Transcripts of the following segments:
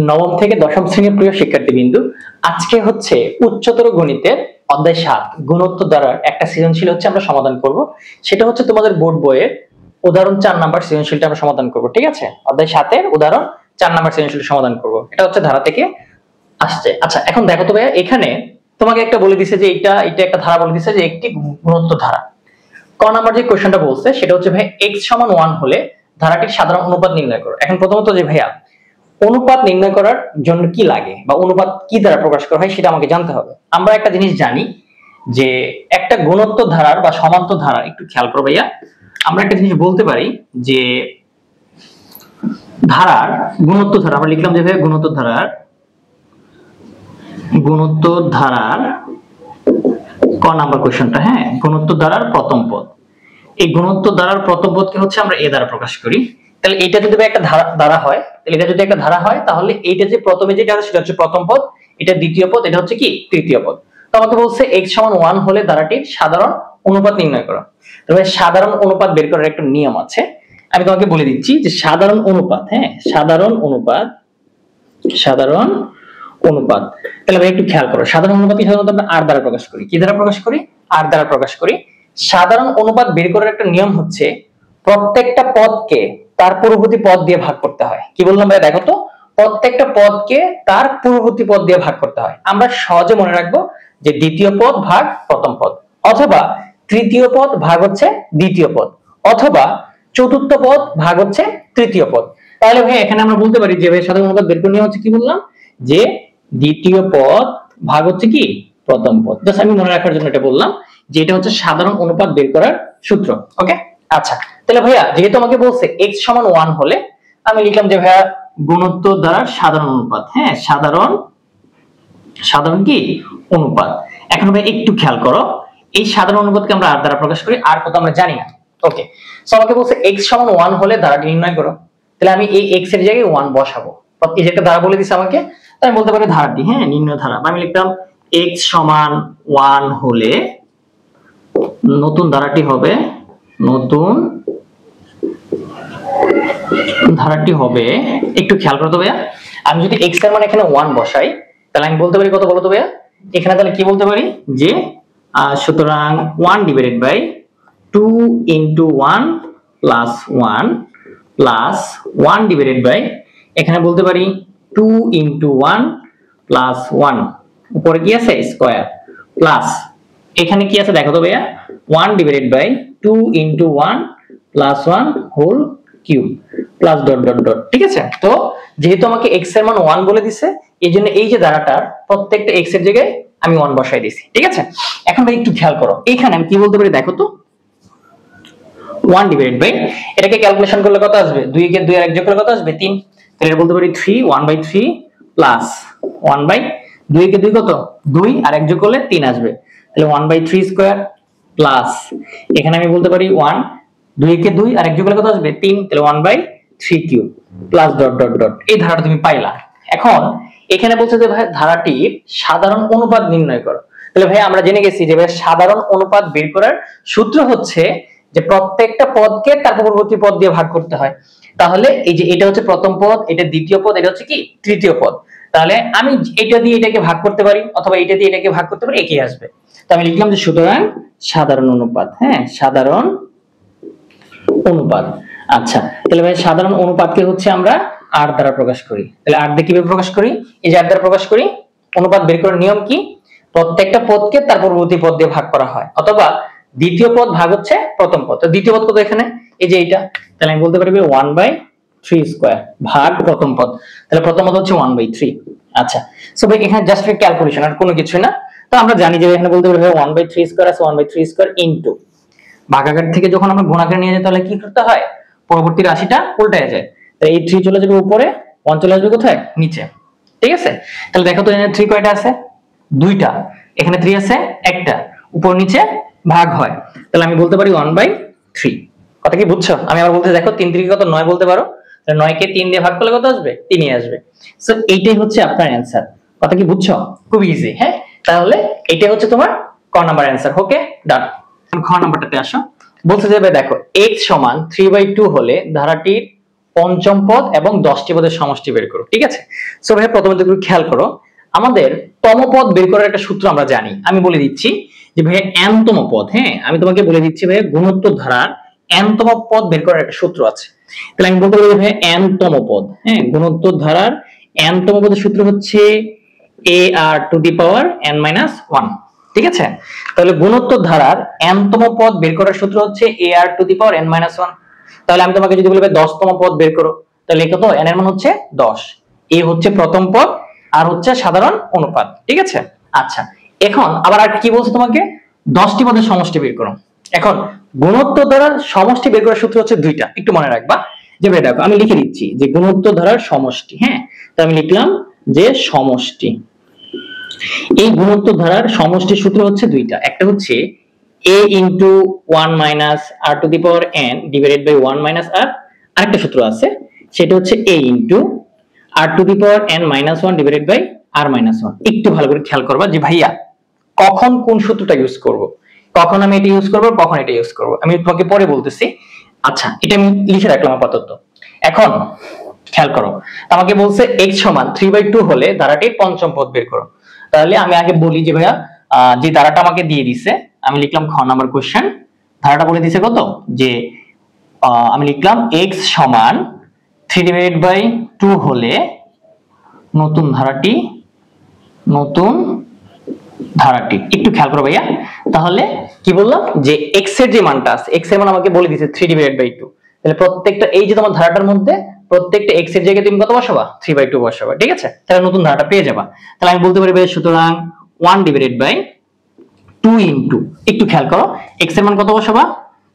নবম থেকে দশম শ্রেণীর প্রিয় শিক্ষার্থীবৃন্দু, আজকে হচ্ছে উচ্চতর গণিতের অধ্যায় 7 গুণোত্তর দ্বারার একটা সৃজনশীল হচ্ছে আমরা সমাধান করব। সেটা হচ্ছে তোমাদের বোর্ড বইয়ের উদাহরণ 4 নাম্বার সৃজনশীলটা আমরা সমাধান করব। ঠিক আছে, অধ্যায় 7 এর উদাহরণ 4 নাম্বার সৃজনশীলটা সমাধান করব। এটা হচ্ছে ধারা থেকে আসছে। আচ্ছা, এখন দেখো তো ভাইয়া, এখানে তোমাকে একটা বলে দিছে যে এটা একটা ধারা বলে দিছে যে একটি গুণোত্তর ধারা। ক নাম্বার যে কোশ্চেনটা বলছে সেটা হচ্ছে ভাই x সমান 1 হলে ধারাটির সাধারণ অনুপাত নির্ণয় করো। এখন প্রথমত যে ভাইয়া অনুপাত নির্ণয় করার জন্য কি লাগে বা অনুপাত কি দ্বারা প্রকাশ করা হয় সেটা আমাকে জানতে হবে। আমরা একটা জিনিস জানি যে একটা গুণোত্তর ধারার বা সমান্তর ধারা, একটু খেয়াল করো ভাইয়া, আমরা একটা জিনিস বলতে পারি যে ধারার গুণোত্তর ধারা আমরা লিখলাম যে ভাইয়া গুণোত্তর ধারার ক নাম্বার কোশ্চেনটা, হ্যাঁ, গুণোত্তর ধারার প্রথম পদ। এই গুণোত্তর ধারার প্রথম পদকে হচ্ছে আমরা এ দ্বারা প্রকাশ করি। তাহলে এটা যদি একটা ধারা হয়, তাহলে এটা যদি একটা ধারা হয়, তাহলে এইটা যে প্রথমে যেটা আছে সেটা হচ্ছে প্রথম পদ, এটা দ্বিতীয় পদ, এটা হচ্ছে কি তৃতীয় পদ। তো আমাকে বলছে x সমান 1 হলে ধারাটির সাধারণ অনুপাত নির্ণয় করো। তবে সাধারণ অনুপাত বের করার একটা নিয়ম আছে, আমি তোমাকে বলে দিচ্ছি যে সাধারণ অনুপাত, হ্যাঁ, সাধারণ অনুপাত তাহলে ভাই একটু খেয়াল করো, সাধারণ অনুপাত সাধারণত আমরা r দ্বারা প্রকাশ করি। কি দ্বারা প্রকাশ করি? r দ্বারা প্রকাশ করি। সাধারণ অনুপাত বের করার একটা নিয়ম হচ্ছে প্রত্যেকটা পদকে তার পূর্ববর্তী পদ দিয়ে ভাগ করতে হয়। কি বললাম ভাই? দেখো তো, প্রত্যেকটা পদকে তার পূর্ববর্তী পদ দিয়ে ভাগ করতে হয়। আমরা সহজে মনে রাখবো যে দ্বিতীয় পদ ভাগ প্রথম পদ, অথবা তৃতীয় পদ ভাগ হচ্ছে দ্বিতীয় পদ, অথবা চতুর্থ পদ ভাগ হচ্ছে তৃতীয় পদ। তাহলে ভাই এখানে আমরা বলতে পারি যে ভাই সাধারণ অনুপাত বের করার নিয়ম হচ্ছে কি বললাম, যে দ্বিতীয় পদ ভাগ হচ্ছে কি প্রথম পদ। জাস্ট আমি মনে রাখার জন্য এটা বললাম যে এটা হচ্ছে সাধারণ অনুপাত বের করার সূত্র। ওকে, আচ্ছা, তাহলে ভাইয়া যেহেতু আমাকে বলছে x সমান 1 হলে আমি লিখলাম যে ভাইয়া গুণোত্তর দ্বারার সাধারণ অনুপাত, হ্যাঁ, সাধারণ কি অনুপাত। এখন ভাই একটু খেয়াল করো, এই সাধারণ অনুপাতকে আমরা r দ্বারা প্রকাশ করি, আর কত আমরা জানি না। ওকে, সো আমাকে বলছে x সমান 1 হলে ধারাটি নির্ণয় করো। তাহলে আমি এই x এর জায়গায় 1 বসাবো। এই যে একটা ধারা বলে দিছে আমাকে, তাই আমি বলতে পারি ধারাটি, হ্যাঁ, নির্ণয় ধারা। আমি লিখতাম x সমান 1 হলে নতুন ধারাটি হবে, একটু খেয়াল করতে ভাইয়া, আমি যদি x এর মান এখানে 1 বসাই তাহলে আমি বলতে পারি কত বলতো ভাইয়া এখানে? তাহলে কি বলতে পারি যে সুতরাং 1 divided by 2 into 1 plus 1 plus 1 divided by এখানে বলতে পারি 2 ইনটু 1 প্লাস 1, উপরে কি আছে স্কয়ার, প্লাস এখানে কি আছে দেখো তো ভাইয়া 1 divided by 2 into 1 plus 1 whole cube plus dot dot dot. ঠিক আছে, তো যেহেতু আমাকে x এর মান 1 বলে দিছে, এইজন্য এই যে ধারাটার প্রত্যেকটা x এর জায়গায় আমি 1 বসাই দিছি। ঠিক আছে, এখন ভাই একটু খেয়াল করো, এখানে আমি কি বলতে পারি দেখো তো, 1 ডিভাইডেড বাই এটাকে ক্যালকুলেশন করলে কত আসবে? 2 কে 2 আর 1 যোগ করলে কত আসবে? 3। তাহলে এটা বলতে পারি 3 1/3 প্লাস 2 কে 2 কত? 2 আর 1 যোগ করলে 3 আসবে। তাহলে 1/3 স্কয়ার প্লাস এখানে আমি বলতে পারি 1, 2 কে 2 আর 1 যোগ করলে কত আসবে? 3। তাহলে 1/3 cube plus dot dot dot. এই ধারাটা তুমি পাইলা। এখন এখানে বলছে যে ভাই ধারাটির সাধারণ অনুপাত নির্ণয় করো। তাহলে ভাই আমরা জেনে গেছি যে ভাই সাধারণ অনুপাত বের করার সূত্র হচ্ছে যে প্রত্যেকটা পদকে তার পূর্ববর্তী পদ দিয়ে ভাগ করতে হয়। তাহলে এই যে এটা হচ্ছে প্রথম পদ, এটা দ্বিতীয় পদ, এটা হচ্ছে কি তৃতীয় পদ। তাহলে আমি এটা দিয়ে এটাকে ভাগ করতে পারি, অথবা এটা দিয়ে এটাকে ভাগ করতে পারি, একই আসবে। তো আমি লিখলাম যে সুতরাং সাধারণ অনুপাত, হ্যাঁ, সাধারণ অনুপাত। আচ্ছা, তাহলে ভাই সাধারণ অনুপাতকে হচ্ছে আমরা r দ্বারা প্রকাশ করি। তাহলে r দিয়ে কিভাবে প্রকাশ করি? এই যে r দ্বারা প্রকাশ করি। অনুপাত বের করার নিয়ম কি? প্রত্যেকটা পদকে তার পূর্ববর্তী পদ দিয়ে ভাগ করা হয়, অথবা দ্বিতীয় পদ ভাগ হচ্ছে প্রথম পদ। তো দ্বিতীয় পদ কত এখানে? এই যে এইটা। তাহলে আমি বলতে পারি 1/3 স্কয়ার ভাগ প্রথম পদ। তাহলে প্রথম পদ হচ্ছে 1/3। আচ্ছা, সো ভাই এখানে জাস্ট একটা ক্যালকুলেশন, আর কোনো কিছু না। তো আমরা জানি যে এখানে বলতে পারি 1/3 স্কয়ার আছে 1/3 স্কয়ার ইনটু ভাগাকার থেকে যখন আমরা গুণাকারে নিয়ে যাই তাহলে কি করতে হয়? পরবর্তী রাশিটা উল্টায় যায়। তাই এই 3 চলে যাবে উপরে, 1 চলে আসবে কোথায়? নিচে। ঠিক আছে, তাহলে দেখো তো এখানে 3 কয়টা আছে? 2টা। এখানে 3 আছে একটা, উপর নিচে ভাগ হয়। তাহলে আমি বলতে পারি 1/3। কথা কি বুঝছো? আমি আবার বলতে দেখো 3 3 কত? 9 বলতে পারো। তাহলে 9 কে 3 দিয়ে ভাগ করলে কত আসবে? 3ই আসবে। সো এইটাই হচ্ছে আপনার অ্যানসার। কথা কি বুঝছো? খুব ইজি, হ্যাঁ। তাহলে এইটাই হচ্ছে তোমার ক নাম্বার অ্যানসার। ওকে, ডান। খ নাম্বারটাতে আসো। বলতে যাবে দেখো x সমান 3/2 হলে ধারাটির পঞ্চম পদ এবং 10টি পদের সমষ্টি বের করো। ঠিক আছে, সো ভাই প্রথমে একটু খেয়াল করো, আমাদের তম পদ বের করার একটা সূত্র আমরা জানি, আমি বলে দিচ্ছি যে ভাই n তম পদ, হ্যাঁ আমি তোমাকে বলে দিচ্ছি ভাই গুণোত্তর ধারার n তম পদ বের করার একটা সূত্র আছে। তাহলে আমি বলতে পারি ভাই n তম পদ, হ্যাঁ গুণোত্তর ধারার n তম পদের সূত্র হচ্ছে ar⁻n-1। ঠিক আছে, তাহলে গুণোত্তর ধারার n তম পদ বের করার সূত্র হচ্ছে ar⁻n-1। তাহলে আমি তোমাকে যদি বলি 10তম পদ বের করো, তাহলে কত, n এর মান হচ্ছে 10, এ হচ্ছে প্রথম পদ আর হচ্ছে সাধারণ অনুপাত। ঠিক আছে, আচ্ছা এখন আবার আর কি বলছে তোমাকে, 10টি পদের সমষ্টি বের করো। এখন গুণোত্তর ধারার সমষ্টি বের করার সূত্র হচ্ছে দুইটা, একটু মনে রাখবা। যে ভাই দেখো আমি লিখে দিচ্ছি যে গুণোত্তর ধারার সমষ্টি, হ্যাঁ তো আমি লিখলাম যে সমষ্টি, এই গুণোত্তর ধারার সমষ্টির সূত্র হচ্ছে দুইটা, একটা হচ্ছে a into 1 minus r to the power n divided by 1 minus r, আরেকটা সূত্র আছে সেটা হচ্ছে a into r to the power n minus 1 divided by r minus 1। একটু ভালো করে খেয়াল করবা যে ভাইয়া কখন কোন সূত্রটা ইউজ করব, কখন আমি এটা ইউজ করব, কখন এটা ইউজ করব আমি তোমাকে পরে বলতেছি। আচ্ছা এটা আমি লিখে রাখলাম আপাতত। এখন খেয়াল করো, আমাকে বলছে x সমান 3/2 হলে ধারাটির পঞ্চম পদ বের করো। তাহলে আমি আগে বলি যে ভাইয়া যে ধারাটা আমাকে দিয়ে দিছে, আমি লিখলাম খ নাম্বার কোশ্চেন, ধারাটা বলে দিছে কত, যে আমি লিখলাম x সমান 3/2 হলে নতুন ধারাটি একটু খেয়াল করো ভাইয়া। তাহলে কি বললাম যে x এর যে মানটা আছে, x এর মান আমাকে বলে দিছে 3/2, তাহলে প্রত্যেকটা এই যে তোমার ধারাটার মধ্যে প্রত্যেকটা x এর জায়গায় তুমি কত বসাবা, 3/2 বসাবা। ঠিক আছে, তাহলে নতুন ধারাটা পেয়ে যাবা। তাহলে আমি বলতে পারি ভাই সুতরাং 1/2 ইনটু, একটু খেয়াল করো x এর মান কত বসাবা,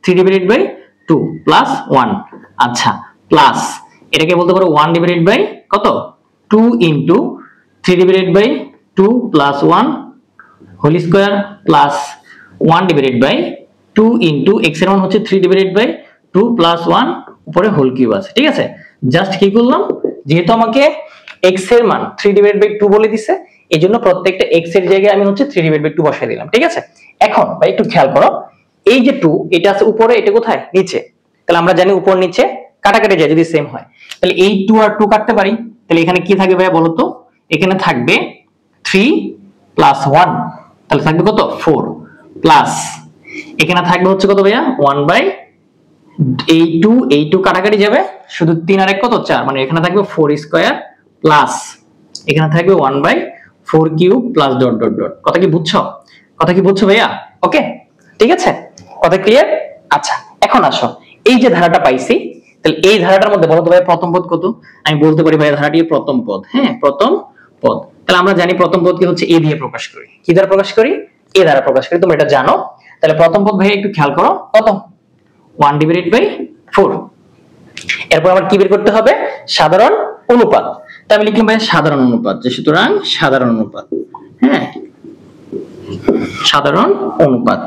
3/2 প্লাস 1, আচ্ছা প্লাস এটাকে বলতে পারো 1/ কত 2 into 3/2 plus 1 whole square plus 1/2 into x এর মান হচ্ছে 3/2 প্লাস 1 উপরে হোল কিউব আছে। ঠিক আছে, জাস্ট কি করলাম, যেহেতু আমাকে x এর মান 3/2 বলে দিছে, এইজন্য প্রত্যেকটা x এর জায়গায় আমি হচ্ছে 3/2 বসাই দিলাম। ঠিক আছে, এখন ভাই একটু খেয়াল করো, এই যে 2 এটা আছে উপরে, এটা কোথায়, নিচে, তাহলে আমরা জানি উপর নিচে কাটাকাটি যায় যদি সেম হয়, তাহলে এই 2 আর 2 কাটতে পারি। তাহলে এখানে কি থাকবে ভাইয়া বলো তো, এখানে থাকবে 3 প্লাস 1, তাহলে থাকবে কত 4 প্লাস এখানে থাকবে হচ্ছে কত ভাইয়া 1/2 কাটাকাটি যাবে, শুধু 3 আর 1 কত 4, মানে এখানে থাকবে 4 স্কয়ার প্লাস এখানে থাকবে 1/4 cube plus dot dot dot. কথা কি বুঝছো ভাইয়া? ওকে ঠিক আছে, কথা ক্লিয়ার? আচ্ছা এখন আসো, এই যে ধারাটা পাইছি, তাহলে এই ধারাটার মধ্যে বলো তো ভাই প্রথম পদ কত, আমি বলতে পারি ভাই ধারাটি প্রথম পদ, হ্যাঁ প্রথম পদ। তাহলে আমরা জানি প্রথম পদকে হচ্ছে a দিয়ে প্রকাশ করি, কি দ্বারা প্রকাশ করি, a দ্বারা প্রকাশ করি, তোমরা এটা জানো। তাহলে প্রথম পদ ভাই একটু খেয়াল করো কত, 1/4। এরপর আমার কি বের করতে হবে, সাধারণ অনুপাত। তাই আমি লিখলাম ভাই সাধারণ অনুপাত, যে সুতরাং সাধারণ অনুপাত, হ্যাঁ সাধারণ অনুপাত।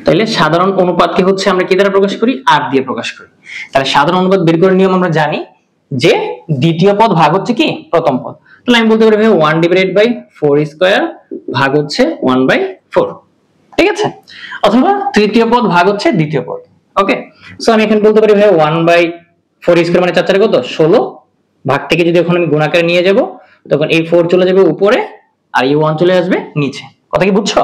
তাহলে সাধারণ অনুপাতকে হচ্ছে আমরা কি দ্বারা প্রকাশ করি, r দিয়ে প্রকাশ করি। তাহলে সাধারণ অনুপাত বের করার নিয়ম আমরা জানি যে দ্বিতীয় পদ ভাগ হচ্ছে কি প্রথম পদ। তাহলে আমি বলতে পারি ভাই 1/4 স্কয়ার ভাগ হচ্ছে 1/4। ঠিক আছে, অথবা তৃতীয় পদ ভাগ হচ্ছে দ্বিতীয় পদ। ওকে, সো আমি এখানে বলতে পারি ভাই 1/4 স্কয়ার মানে 4 কত 16, ভাগ থেকে যদি এখন আমি গুণাকারে নিয়ে যাব তখন এই 4 চলে যাবে উপরে আর এই 1 চলে আসবে নিচে। কথা কি বুঝছো?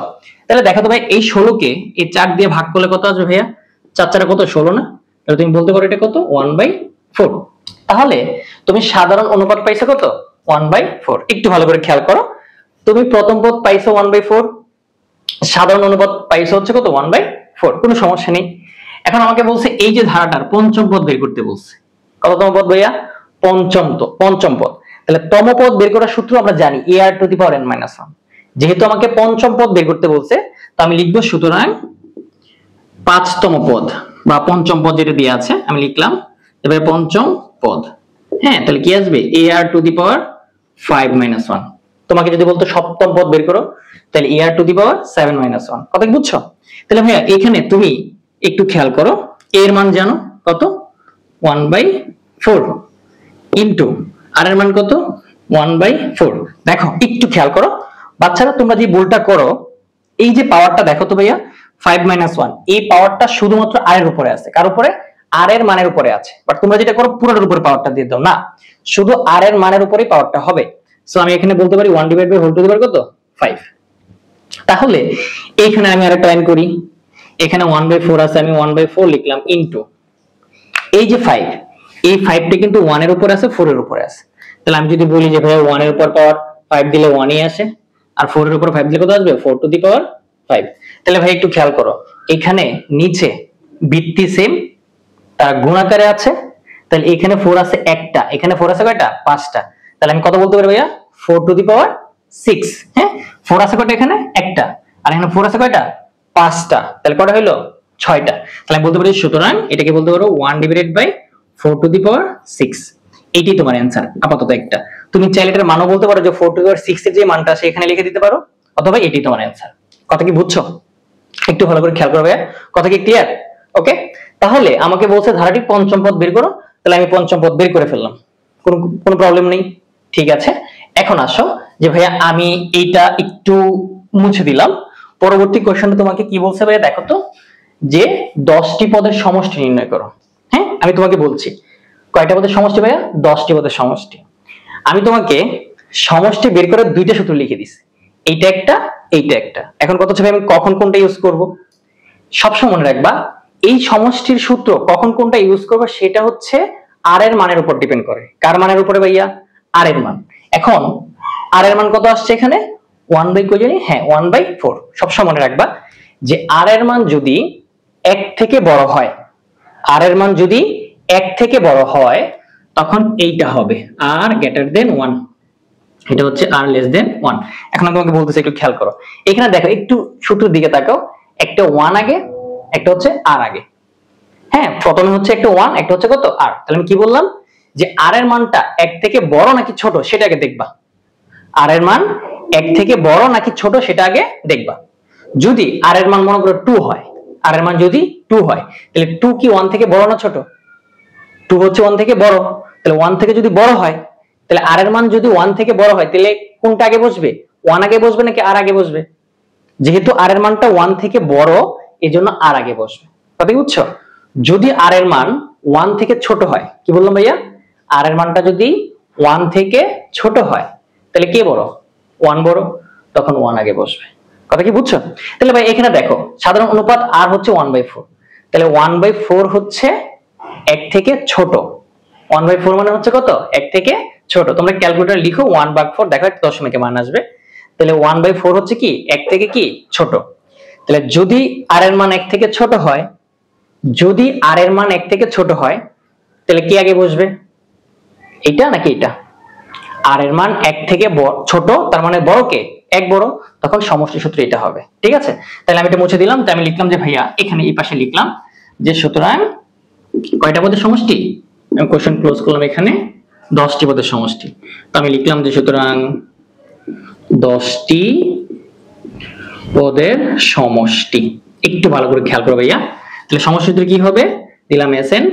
তাহলে দেখো তো ভাই এই 16 কে এই 4 দিয়ে ভাগ করলে কত আসবে ভাইয়া, 4 কত 16 না, তাহলে তুমি বলতে পারো এটা কত 1/4। তাহলে তুমি সাধারণ অনুপাত পাইছো কত 1/4। একটু ভালো করে খেয়াল করো, তুমি প্রথম পদ পাইছো 1/4, সাধারণ অনুপাত পাইছো হচ্ছে কত 1/4, কোনো সমস্যা নেই। এখন আমাকে বলছে এই যে ধারাটার পঞ্চম পদ বের করতে বলছে, কততম পদ ভাইয়া, পঞ্চম পদ। তাহলে তম পদ বের করার সূত্র আমরা জানি ar⁻n-1। যেহেতু আমাকে পঞ্চম পদ বের করতে বলছে, তো আমি লিখবো সুতরাং 5তম পদ বা পঞ্চম পদ যেটা দেয়া আছে আমি লিখলাম, এবারে পঞ্চম পদ, হ্যাঁ তাহলে কি আসবে ar⁻5-1। তোমাকে যদি বলতো সপ্তম পদ বের করো, তাহলে ar⁻7-1। কথা কি বুঝছো? তাহলে ভাইয়া এখানে তুমি একটু খেয়াল করো, এর মান জানো কত 1/4 ইনটু আর এর মান কত 1/4। দেখো একটু খেয়াল করো বাচ্চারা, তোমরা যে ভুলটা করো, এই যে পাওয়ারটা দেখো তো ভাইয়া 5 - 1, এই পাওয়ারটা শুধুমাত্র আর এর উপরে আছে, কার উপরে, আর এর মানের উপরে আছে, বাট তোমরা যেটা করো পুরোটার উপরে পাওয়ারটা দিয়ে দাও না, শুধু আর এর মানের উপরেই পাওয়ারটা হবে। সো আমি এখানে বলতে পারি 1 divide by whole to the power কত 5। তাহলে এইখানে আমি আরেকটা লাইন করি, এখানে 1/4 আছে, আমি 1/4 লিখলাম ইনটু এই যে 5, এই 5টা কিন্তু 1 এর উপরে আছে 4 এর উপরে আছে। তাহলে আমি যদি বলি যে ভাই 1 এর উপর পাওয়ার 5 দিলে 1ই আসে, আর 4 এর উপর 5 দিলে কত আসবে 4 টু দি পাওয়ার 5। তাহলে ভাই একটু খেয়াল করো, এখানে নিচে ভিত্তি সেম, তার গুণাকারে আছে, তাহলে এখানে 4 আছে একটা, এখানে 4 আছে কয়টা 5টা, তাহলে আমি কত বলতে পারি ভাইয়া 4 টু দি পাওয়ার 6। হ্যাঁ 4 আছে কয়টা এখানে একটা, আর এখানে 4 আছে কয়টা 5টা, তাহলে কয়টা হলো 6টা। তাহলে আমি বলতে পারি সুতরাং এটাকে বলতে পারো 1 ডিভাইডেড বাই 4 টু দি পাওয়ার 6। এইটাই তোমার অ্যানসার আপাতত একটা। তুমি চাইলে এটার মানও বলতে পারো যে 4 টু দি পাওয়ার 6 এর যে মানটা আছে এখানে লিখে দিতে পারো, অথবা এটাই তোমার অ্যানসার। কথা কি বুঝছো? একটু ভালো করে খেয়াল করবে, কথা কি ক্লিয়ার? ওকে, তাহলে আমাকে বলছে ধারাটি পঞ্চম পদ বের করো, তাহলে আমি পঞ্চম পদ বের করে ফেললাম, কোনো প্রবলেম নেই। ঠিক আছে, এখন আসো যে ভাইয়া আমি এইটা একটু মুছে দিলাম, পরবর্তী কোশ্চেনটা তোমাকে কি বলছে ভাইয়া দেখো তো, যে 10টি পদের সমষ্টি নির্ণয় করো। হ্যাঁ আমি তোমাকে বলছি কয়টা পদের সমষ্টি ভাইয়া 10টি পদের সমষ্টি। আমি তোমাকে সমষ্টি বের করে দুইটা সূত্র লিখে দিছি, এইটা একটা এইটা একটা। এখন কথা হচ্ছে ভাই আমি কখন কোনটা ইউজ করব, সবসময় মনে রাখবা এই সমষ্টির সূত্র কখন কোনটা ইউজ করব সেটা হচ্ছে আর এর মানের উপর ডিপেন্ড করে। কার মানের উপরে ভাইয়া? আর এর মান। এখন আর এর মান কত আসছে এখানে 1 বাই কত জানি, হ্যাঁ 1/4। সবসময় মনে রাখবা যে আর এর মান যদি 1 থেকে বড় হয়, আর এর মান যদি 1 থেকে বড় হয় তখন এইটা হবে আর গ্রেটার দেন 1, এটা হচ্ছে আর লেস দেন 1। এখন আমি তোমাকে বলতেছি একটু খেয়াল করো, এখানে দেখো একটু সূত্রের দিকে তাকাও, একটা 1 আগে একটা হচ্ছে আর আগে। হ্যাঁ প্রথমে হচ্ছে একটা 1 একটা হচ্ছে কত আর। তাহলে আমি কি বললাম যে আর এর মানটা 1 থেকে বড় নাকি ছোট সেটা আগে দেখবা, আর এর মান 1 থেকে বড় নাকি ছোট সেটা আগে দেখবা। যদি আর এর মান মনে করো 2 হয়, আর এর মান যদি 2 হয় তাহলে 2 কি 1 থেকে বড় না ছোট? 2 হচ্ছে 1 থেকে বড়, তাহলে 1 থেকে যদি বড় হয় তাহলে আর এর মান যদি 1 থেকে বড় হয় তাহলে কোনটা আগে বসবে, 1 আগে বসবে নাকি আর আগে বসবে? যেহেতু আর এর মানটা 1 থেকে বড় এজন্য আর আগে বসবে। কথা কি বুঝছো? যদি আর এর মান 1 থেকে ছোট হয়, কি বললাম ভাইয়া, আর এর মানটা যদি 1 থেকে ছোট হয় তাহলে কে বড়? 1 বড়, তখন 1 আগে বসবে। কথা কি বুঝছো? তাহলে ভাই এখানে দেখো সাধারণ অনুপাত আর হচ্ছে 1/4, তাহলে 1/4 হচ্ছে 1 থেকে ছোট। 1/4 মানে হচ্ছে কত 1 থেকে ছোট। তোমরা ক্যালকুলেটর লিখো 1/4, দেখো দশমিকে মান আসবে। তাহলে 1/4 হচ্ছে কি 1 থেকে কি ছোট। তাহলে যদি আর এর মান 1 থেকে ছোট হয়, যদি আর এর মান 1 থেকে ছোট হয় তাহলে কি আগে বসবে, এটা নাকি এটা? আর এর মান 1 থেকে ছোট, তার মানে বড় কে 1 বড়, তখন সমষ্টি সূত্র এটা হবে। ঠিক আছে, তাহলে আমি এটা মুছে দিলাম। তাই আমি লিখলাম যে ভাইয়া এখানে এই পাশে লিখলাম যে সুতরাং কয়টা পদের সমষ্টি, আমি কোশ্চেন ক্লোজ করলাম, এখানে 10টি পদের সমষ্টি। তো আমি লিখলাম যে সুতরাং 10টি পদের সমষ্টি। একটু ভালো করে খেয়াল করো ভাইয়া, তাহলে সমষ্টি সূত্র কি হবে, দিলাম Sn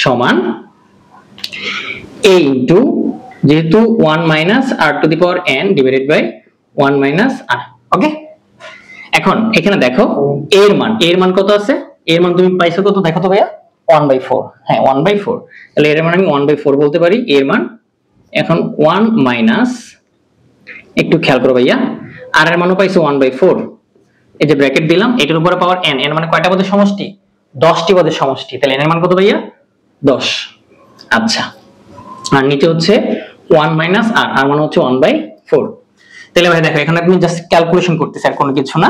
সমান a ইনটু যেহেতু 1 minus r to the power n divided by 1 minus r। Okay, এখন এখানে দেখো এর মান কত আছে, এর মান তুমি পাইছো কত দেখো তো ভাইয়া 1/4। হ্যাঁ 1/4, তাহলে এর মান আমি 1/4 বলতে পারি এর মান। এখন 1 মাইনাস, একটু খেয়াল করো ভাইয়া, আর এর মানও পাইছো 1/4, এই যে ব্র্যাকেট দিলাম, এটার উপরে পাওয়ার n, এর মানে কয়টা পদের সমষ্টি 10টি পদের সমষ্টি। তাহলে n এর মান কত ভাইয়া 10। আচ্ছা, আর নিচে হচ্ছে 1 মাইনাস আর মানে হচ্ছে 1/4। তাহলে ভাই দেখো এখানে তুমি জাস্ট ক্যালকুলেশন করতেছ আর কোনো কিছু না।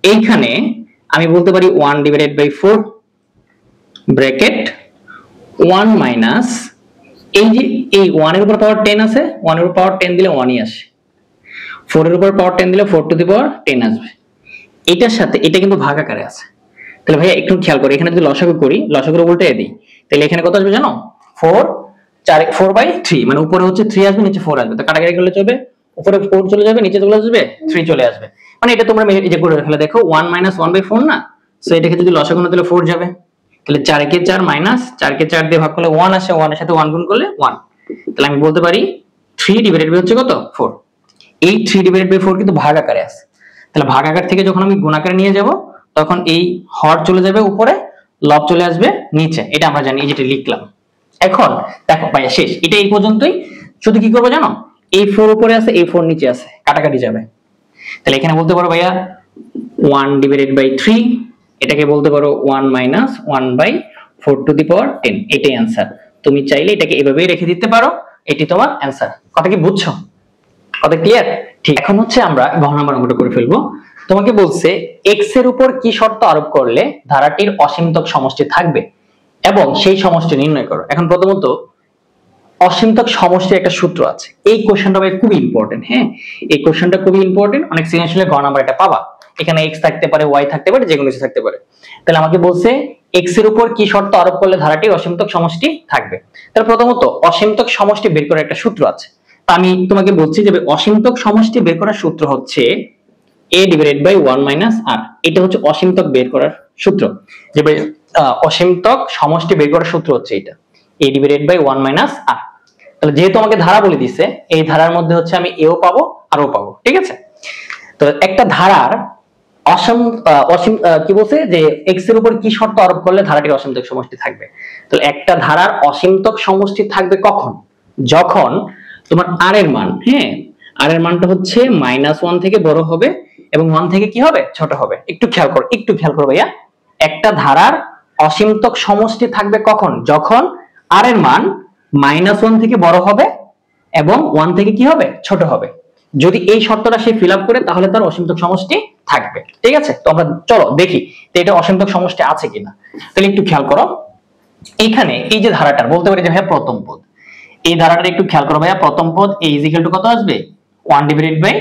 এইখানে আমি বলতে পারি 1 ডিভাইডেড বাই 4 ব্র্যাকেট 1 মাইনাস এই যে এই 1 এর উপর পাওয়ার 10 আছে, 1 এর উপর পাওয়ার 10 দিলে 1ই আসে, 4 এর উপর পাওয়ার 10 দিলে 4 টু দি পাওয়ার 10 আসবে। এটার সাথে এটা কিন্তু ভাগ আকারে আছে। তাহলে ভাইয়া একটু খেয়াল করো, এখানে যদি লসাগু করি, লসাগুর উল্টায় দিই, তাহলে এখানে কত আসবে জানো 4/3, মানে উপরে হচ্ছে 3 আসবে নিচে 4 আসবে, তো কাটাকাটি করলে চলবে, উপরে 4 চলে যাবে নিচে চলে আসবে 3 চলে আসবে। মানে এটা তোমরা এই যে করে ফেলে দেখো 1 মাইনাস 1/4 না, সো এটাকে যদি লসাগু না দিলে 4 যাবে। তাহলে 4 কে 4 মাইনাস 4 কে 4 দিয়ে ভাগ করলে 1 আসে, 1 এর সাথে 1 গুণ করলে 1। তাহলে আমি বলতে পারি 3 ডিভাইডেড বাই হচ্ছে কত 4। এই 3 ডিভাইডেড বাই 4 কিন্তু ভাগ আকারে আছে। তাহলে ভাগ আকার থেকে যখন আমি গুণ আকারে নিয়ে যাব তখন এই হর চলে যাবে উপরে, লব চলে আসবে নিচে, এটা আমরা জানি, এই যেটা লিখলাম। এখন দেখো ভাইয়া শেষ, এটা এই পর্যন্তই। শুধু কি করবো জানো, এই 4 উপরে আছে, এই 4 নিচে আছে, কাটাকাটি যাবে। তাহলে এখানে বলতে পারো ভাইয়া 1 ডিভাইডেড বাই 3, এটাকে বলতে পারো 1 মাইনাস 1 বাই 4 টু দি পাওয়ার 10, এটাই অ্যান্সার। তুমি চাইলে এটাকে এভাবেই রেখে দিতে পারো, এটি তোমার অ্যান্সার। কথা কি বুঝছো? কথা ক্লিয়ার? ঠিক, এখন হচ্ছে আমরা ঘ নাম্বার অঙ্কটা করে ফেলবো। তোমাকে বলছে x এর উপর কি শর্ত আরোপ করলে ধারাটির অসীমতক সমষ্টি থাকবে এবং সেই সমষ্টি নির্ণয় করো। এখন প্রথমত অসীমতক সমষ্টির একটা সূত্র আছে, এই কোশ্চেনটা ভাই খুবই ইম্পর্টেন্ট। হ্যাঁ, এই কোশ্চেনটা খুবই ইম্পর্টেন্ট, অনেক সৃজনশীলে ঘ নাম্বার এটা পাবা। এখানে x থাকতে পারে, y থাকতে পারে, যে কোনো কিছু থাকতে পারে। তাহলে আমাকে বলছে x এর উপর কি শর্ত আরোপ করলে ধারাটির অসীমতক সমষ্টি থাকবে। তাহলে প্রথমত অসীমতক সমষ্টি বের করার একটা সূত্র আছে। আমি তোমাকে বলছি যে অসীমতক সমষ্টি বের করার সূত্র হচ্ছে a divided by 1 minus r। এটা হচ্ছে অসীমতক বের করার সূত্র, যে অসীমতক সমষ্টি বের করার সূত্র হচ্ছে এটা, a divided by 1 minus r। তাহলে যেহেতু আমাকে ধারা বলে দিছে, এই ধারার মধ্যে হচ্ছে আমি এও পাবো আরও পাবো, ঠিক আছে। তো একটা ধারার অসীম কি বলছে যে x এর উপর কি শর্ত আরোপ করলে ধারাটির অসীমতক সমষ্টি থাকবে। তাহলে একটা ধারার অসীমতক সমষ্টি থাকবে কখন, যখন তোমার r এর মান, হ্যাঁ r এর মানটা হচ্ছে -1 থেকে বড় হবে এবং 1 থেকে কি হবে, ছোট হবে। একটু খেয়াল করো ভাইয়া, একটা ধারার অসীমতক সমষ্টি থাকবে কখন, যখন r এর মান -1 থেকে বড় হবে এবং 1 থেকে কি হবে, ছোট হবে। যদি এই শর্তটা সে ফিল আপ করে তাহলে তার অসীমতক সমষ্টি থাকবে, ঠিক আছে। তো আমরা চলো দেখি যে এটা অসীমতক সমষ্টি আছে কিনা। তাহলে একটু খেয়াল করো, এইখানে এই যে ধারাটা বলতে পারি যে ভাইয়া প্রথম পদ, এই ধারাটা একটু খেয়াল করো ভাইয়া, প্রথম পদ a ইজ ইকুয়াল টু কত আসবে, 1 ডিভাইডেড বাই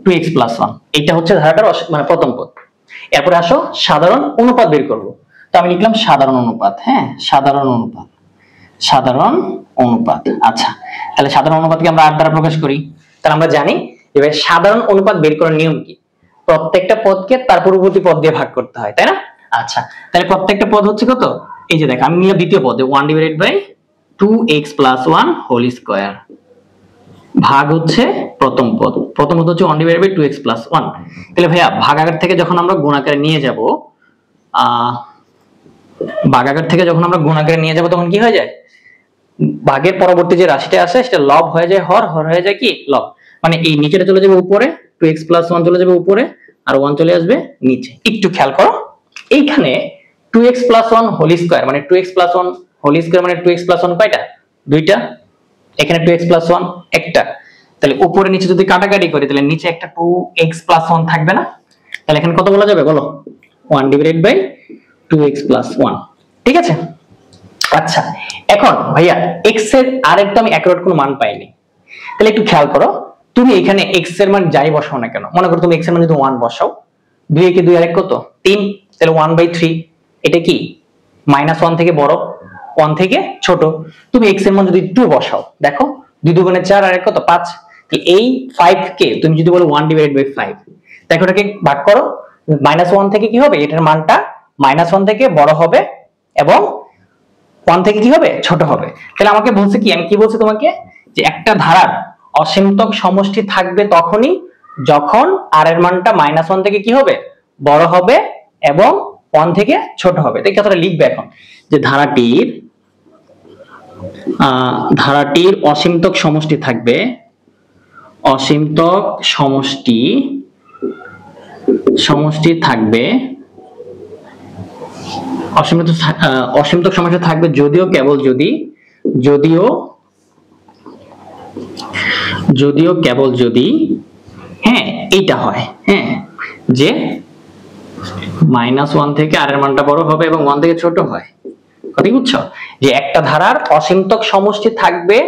2x প্লাস 1। এটা হচ্ছে ধারাটার মানে প্রথম পদ। এরপরে আসো সাধারণ অনুপাত বের করব। তো আমি লিখলাম সাধারণ অনুপাত, হ্যাঁ সাধারণ অনুপাত, সাধারণ অনুপাত। আচ্ছা, তাহলে সাধারণ অনুপাতকে আমরা r দ্বারা প্রকাশ করি। তাহলে আমরা জানি যে ভাই সাধারণ অনুপাত বের করার নিয়ম কি, প্রত্যেকটা পদকে তার পূর্ববর্তী পদ দিয়ে ভাগ করতে হয়, তাই না? আচ্ছা, তাহলে প্রত্যেকটা পদ হচ্ছে কত, এই যে দেখো আমি নিলাম দ্বিতীয় পদে 1 divided by 2x plus 1 whole square, ভাগ হচ্ছে প্রথম পদ, প্রথম পদ হচ্ছে 1 ডিভাইডেড বাই 2x প্লাস 1। তাহলে ভাইয়া ভাগাকার থেকে যখন আমরা গুণাকারে নিয়ে যাব, ভাগাকার থেকে যখন আমরা গুণাকারে নিয়ে যাব তখন কি হয়ে যায়, ভাগের পরবর্তী যে রাশিটা আছে সেটা লব হয়ে যায় হর, হর হয়ে যায় কি লব। মানে এই নিচেটা চলে যাবে উপরে, 2x প্লাস 1 চলে যাবে উপরে, আর 1 চলে আসবে নিচে। একটু খেয়াল করো, এইখানে 2x প্লাস 1 হোল স্কয়ার মানে 2x প্লাস 1 হোল স্কয়ার মানে 2x প্লাস 1 কয়টা, দুইটা। এখানে 2x প্লাস 1 একটা। তাহলে উপরে নিচে যদি কাটাকাটি করি তাহলে নিচে একটা 2x প্লাস 1 থাকবে না। তাহলে এখানে কত বলা যাবে বলো, 1 ডিভাইডেড বাই 2x প্লাস 1, ঠিক আছে। আচ্ছা, এখন ভাইয়া x এর আর এর তো আমি অ্যাকুরেট কোনো মান পাইনি। তাহলে একটু খেয়াল করো, তুমি এখানে x এর মান যাই বসাও না কেন, মনে করো তুমি x এর মান যদি 1 বসাও, 2 একে 2 আর 1 কত 3, তাহলে 1/3। এটা কি -1 থেকে বড়, 1 থেকে ছোট। তুমি x এর মান যদি 2 বসাও, দেখো 2 2 গুণে 4 আর 1 কত 5। তাহলে এই 5 কে তুমি যদি বলো 1 ডিভাইডেড বাই 5, দেখো এটাকে ভাগ করো, -1 থেকে কি হবে, এটার মানটা -1 থেকে বড় হবে এবং 1 থেকে কি হবে, ছোট হবে। তাহলে আমাকে বলছে কি, আমি কি বলছি তোমাকে, যে একটা ধারার অসীমতক সমষ্টি থাকবে তখনই যখন r এর মানটা -1 থেকে কি হবে, বড় হবে এবং 1 থেকে ছোট হবে। তো এই কথাটা লিখবে এখন, যে ধারাটির অসীমতক সমষ্টি থাকবে, অসীমতক সমষ্টি থাকবে, অসীমতক সমষ্টি থাকবে যদিও কেবল যদি হ্যাঁ এইটা হয়, হ্যাঁ যে -1 থেকে r এর মানটা বড় হবে এবং 1 থেকে ছোট হয়। কথা বুঝছো, যে একটা ধারার অসীমতক সমষ্টি থাকবে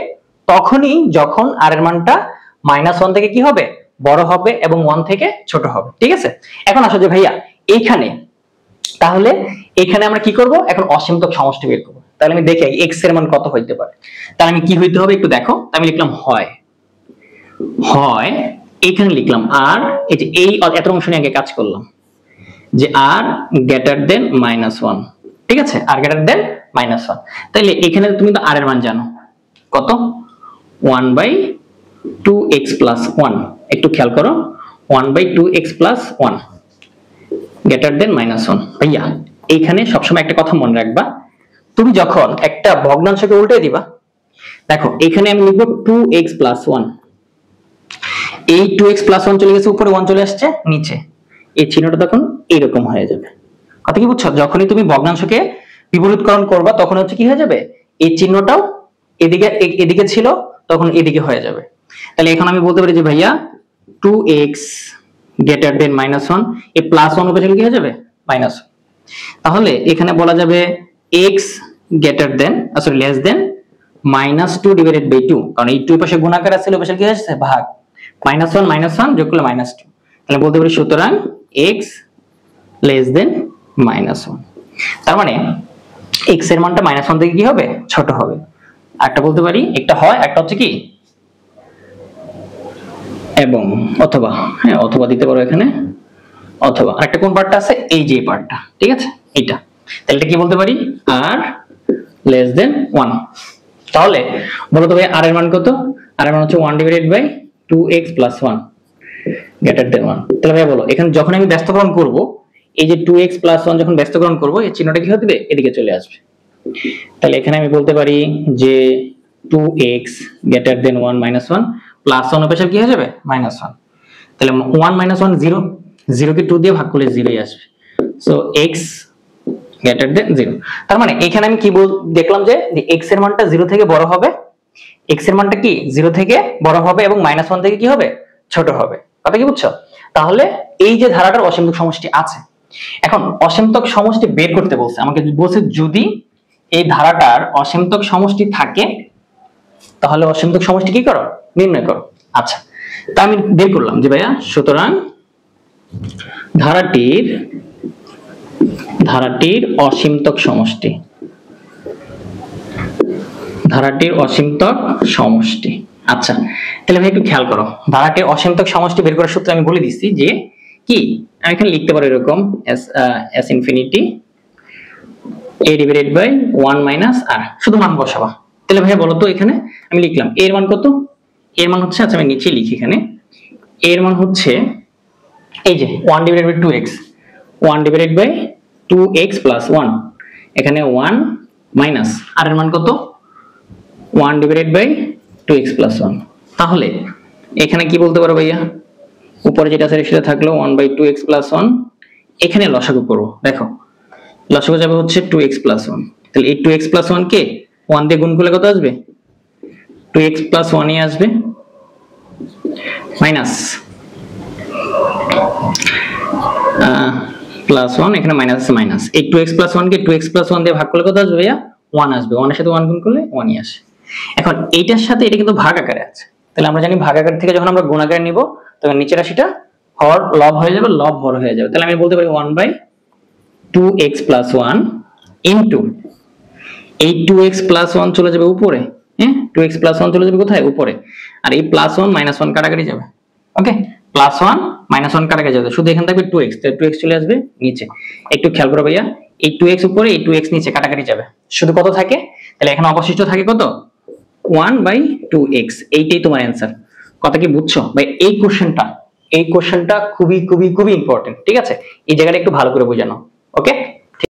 তখনই যখন r এর মানটা -1 থেকে কি হবে, বড় হবে এবং 1 থেকে ছোট হবে, ঠিক আছে। এখন আসো যে ভাইয়া এইখানে, তাহলে এখানে আমরা কি করব, এখন অসীমতক সমষ্টি বের করব। তাহলে আমি দেখি x এর মান কত হইতে পারে। তাহলে আমি কি হইতে হবে একটু দেখো, আমি লিখলাম হয় এখানে লিখলাম আর, এই যে এই এত অংশ নিয়ে আগে কাজ করলাম, যে r গ্রেটার দেন -1, ঠিক আছে, r গ্রেটার দেন -1। তাহলে এখানে তুমি তো r এর মান জানো কত, 1/2x প্লাস 1। একটু খেয়াল করো, 1/2x প্লাস 1 গ্রেটার দেন -1। ভাইয়া এইখানে সবসময় একটা কথা মনে রাখবা, তুমি যখন একটা ভগ্নাংশকে উল্টে দিবা, দেখো এখানে আমি লিখবো 2x প্লাস 1, এই 2x প্লাস 1 চলে গেছে উপরে, 1 চলে আসছে নিচে, এই চিহ্নটা তখন এইরকম হয়ে যাবে। কথা কি বুঝছো? যখনই তুমি ভগ্নাংশকে বিপরীতকরণ করবা তখন হচ্ছে কি হয়ে যাবে, এই চিহ্নটাও এদিকে এদিকে ছিল তখন এদিকে হয়ে যাবে। তাহলে এখন আমি বলতে পারি যে ভাইয়া 2x গ্রেটার দেন -1, এই প্লাস 1 উপরে কি হয়ে যাবে -1। তাহলে এখানে বলা যাবে x greater than sorry less than -2 divided by 2, কারণ এই 2 পাশে গুণাকার আছে, ওই পাশে কি হচ্ছে ভাগ, -1 যোগ করলে -2। তাহলে বলতে পারি সুতরাং x লেস দেন -1। তার মানে x এর মানটা -1 থেকে কি হবে, ছোট হবে। একটা বলতে পারি, একটা হয়, একটা হচ্ছে কি এবং অথবা, হ্যাঁ অথবা দিতে পারো এখানে, অথবা একটা কোন পার্টটা আছে, এই যে পার্টটা, ঠিক আছে এইটা। তাহলে এটা কি বলতে পারি, r লেস দেন 1। তাহলে বলো তো ভাই r এর মান কত, r এর মান হচ্ছে 1 divided by 2x plus 1 greater than 1। তাহলে ভাই বলো এখানে যখন আমি ব্যস্তকরণ করব, এই যে 2x প্লাস 1 যখন ব্যস্তকরণ করব, এই চিহ্নটা কি হতে হবে, এদিকে চলে আসবে। তাহলে এখানে আমি বলতে পারি যে 2x গ্রেটার দেন 1 -1 প্লাস 1 পাশে কি হয়ে যাবে -1। তাহলে 1 -1 0, 0 কে 2 দিয়ে ভাগ করলে 0ই আসবে। সো x গ্রেটার দেন 0। তার মানে এখানে আমি কি দেখলাম যে x এর মানটা 0 থেকে বড় হবে, x এর মানটা কি 0 থেকে বড় হবে এবং -1 থেকে কি হবে, ছোট হবে। কথা কি বুঝছো? তাহলে এই যে ধারাটার অসীমতক সমষ্টি আছে, এখন অসীমতক সমষ্টি বের করতে বলছে আমাকে, বলছে যদি এই ধারাটার অসীমতক সমষ্টি থাকে তাহলে অসীমতক সমষ্টি কি করো, নির্ণয় করো। আচ্ছা, তা আমি বের করলাম যে ভাইয়া সুতরাং ধারাটির অসীমতক সমষ্টি, ধারাটির অসীমতক সমষ্টি। আচ্ছা তাহলে ভাই একটু খেয়াল করো, ধারাটির অসীমতক সমষ্টি বের করার সূত্র আমি বলে দিচ্ছি যে কি, আমি এখানে লিখতে পারি এরকম s infinity a divided by 1 minus r, শুধু মান বসাবা। তাহলে ভাই বলো তো এখানে আমি লিখলাম a এর মান কত, a এর মান হচ্ছে, আচ্ছা আমি নিচে লিখি এখানে, a এর মান হচ্ছে এই যে 1 divided by 2x, 1 divided by 2x plus 1, এখানে 1 মাইনাস r এর মান কত, 1 ডিভাইডেড বাই 2x প্লাস 1। তাহলে এখানে কি বলতে পারো ভাইয়া, উপরে যেটা আছে সেটা থাকলো 1 বাই 2x প্লাস 1, এখানে লসাগু করব। দেখো লসাগু যাবে হচ্ছে 2x প্লাস 1, তাহলে এই 2x প্লাস 1 কে 1 দিয়ে গুণ করলে কত আসবে, 2x প্লাস 1 ই আসবে, মাইনাস প্লাস 1, এখানে মাইনাস আছে মাইনাস, এই 2x প্লাস 1 কে 2x প্লাস 1 দিয়ে ভাগ করলে কত আসবে ভাইয়া, 1 আসবে, 1 এর সাথে 1 গুণ করলে 1 ই আসে। এখন এইটার সাথে এটা কিন্তু ভাগ আকারে আছে, তাহলে আমরা জানি ভাগ আকার থেকে যখন আমরা গুণ আকারে নিব তখন নিচের রাশিটা হর লব হয়ে যাবে, লব হর হয়ে যাবে। তাহলে আমি বলতে পারি 1 বাই 2x প্লাস 1 ইনটু এই 2x প্লাস 1 চলে যাবে উপরে, হ্যাঁ 2x প্লাস 1 চলে যাবে কোথায়, উপরে, আর এই প্লাস 1 মাইনাস 1 কাটাকাটি যাবে, ওকে প্লাস 1 মাইনাস 1 কাটাকাটি যাবে, শুধু এখানে থাকবে 2x, তাহলে 2x চলে আসবে নিচে। একটু খেয়াল করো ভাইয়া, এই 2x উপরে এই 2x নিচে কাটাকাটি যাবে, শুধু কত থাকে, তাহলে এখানে অবশিষ্ট থাকে কত, 1 বাই 2x। এইটাই তোমার অ্যানসার। কথা কি বুঝছো ভাই? এই কোশ্চেনটা খুবই খুবই খুবই ইম্পর্টেন্ট, ঠিক আছে, এই জায়গাটা একটু ভালো করে বোঝানো, ওকে।